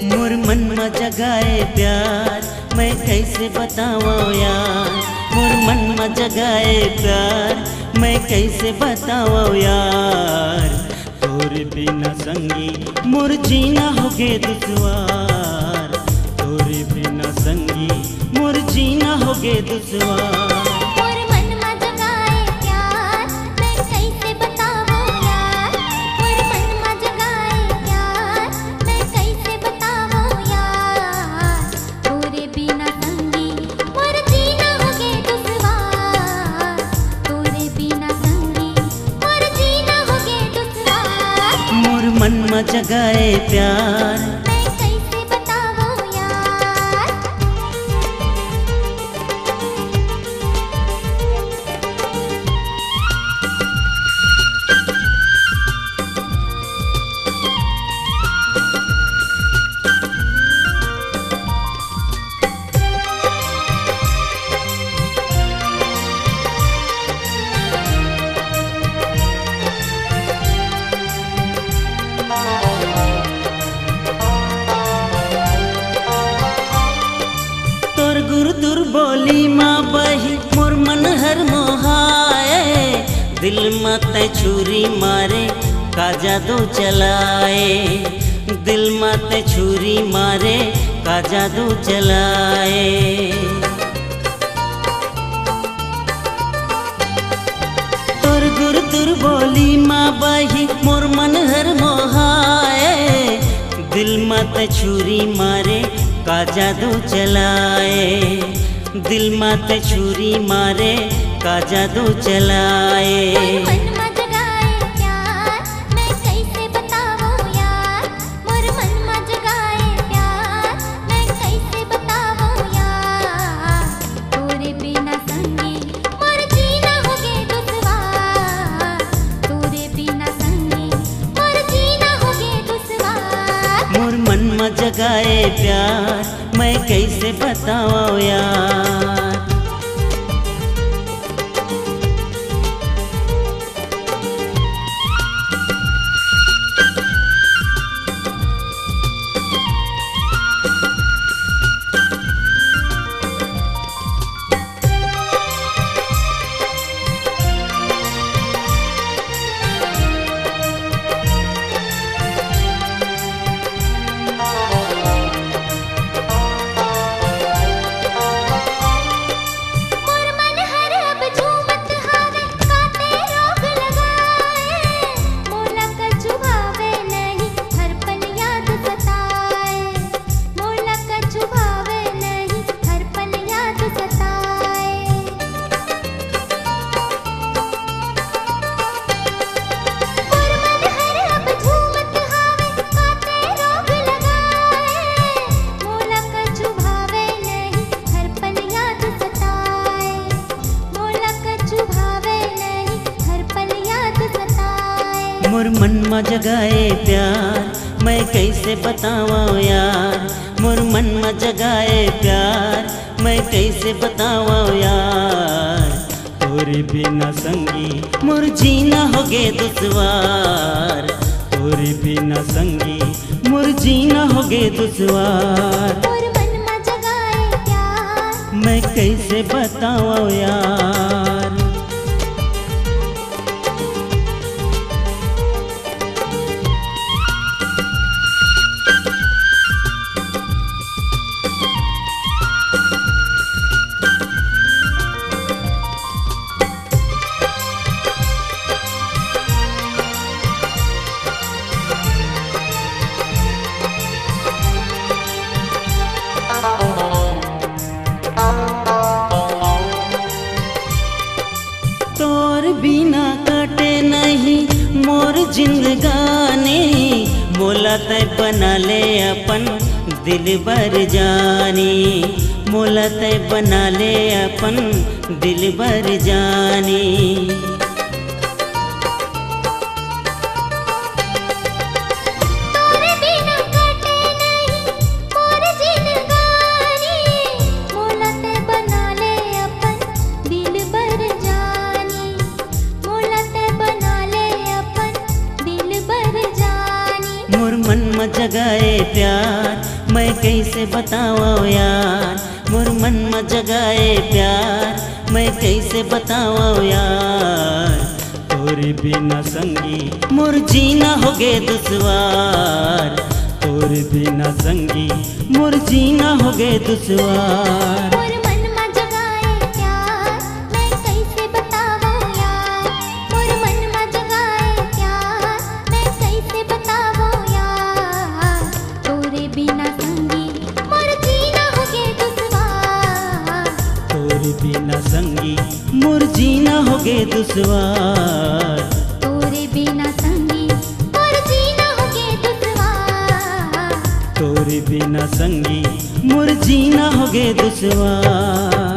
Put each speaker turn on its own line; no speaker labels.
मोर मन में जगाए प्यार मैं कैसे बताऊं यार। मोर मन में जगाए प्यार मैं कैसे बताऊं यार। तोरे बिना संगी मोर जीना होगे दुश्वार। तोरे बिना संगी मोर जीना होगे दुश्वार। मन में जगाए प्यार
मैं कैसे बताऊं यार।
गुरुदुर बोली माँ बही मोर मन हर मोहाए। दिल में तय छुरी मारे का जादू चलाए। दिल में तय छुरी मारे का जादू चलाए। तोर गुरुदुर बोली माँ बही मोर मन हर मोहाए। दिल में तय छुरी मारे का जादू चलाए। दिल माते छुरी मारे का जादू चलाए।
मन में जगाए प्यार मैं कैसे बताऊं यार। मोर मन में जगाए प्यार मैं कैसे बताऊं यार। तोरे बिना संगी मोर जीना होगे दुश्वार। तोरे बिना संगी मोर जीना होगे दुश्वार।
मोर मन में जगाए प्यार मैं कैसे बताऊं यार। मोर मन में जगाए प्यार मैं कैसे बताऊं यार। मोर मन में जगाए प्यार मैं कैसे बताऊं यार। तोरे बिना संगी मोर जीना होगे दुश्वार। तोरे बिना संगी मोर जीना होगे दुश्वार।
मोर मन में जगाए प्यार
मैं कैसे बताऊं यार। तोर बिना कटे नहीं मोर जिंदगानी। मोला तय बना ले अपन दिल बर जानी। मोला तय बना ले अपन दिल बर जानी। मन में जगाए प्यार मैं कैसे बताऊं यार, मोर मन में जगाए प्यार मैं कैसे बताऊं यार। तोरे बिना संगी मोर जीना हो गे दुश्वार, तोरे बिना संगी मोर जीना हो गे दुश्वार।
मोर मन में जगाए प्यार मैं कैसे बताऊं यार, मोर मन में जगाए प्यार मैं कैसे बताऊं यार। तोरे बिना संगी मोर जीना हो गे दुश्वार,
तोरे बिना संगी मोर जीना हो गे दुश्वार।
तोरे बिना संगी मोर जीना हो गे दुश्वार,
तोरे बिना संगी मोर जीना हो गे दुश्वार।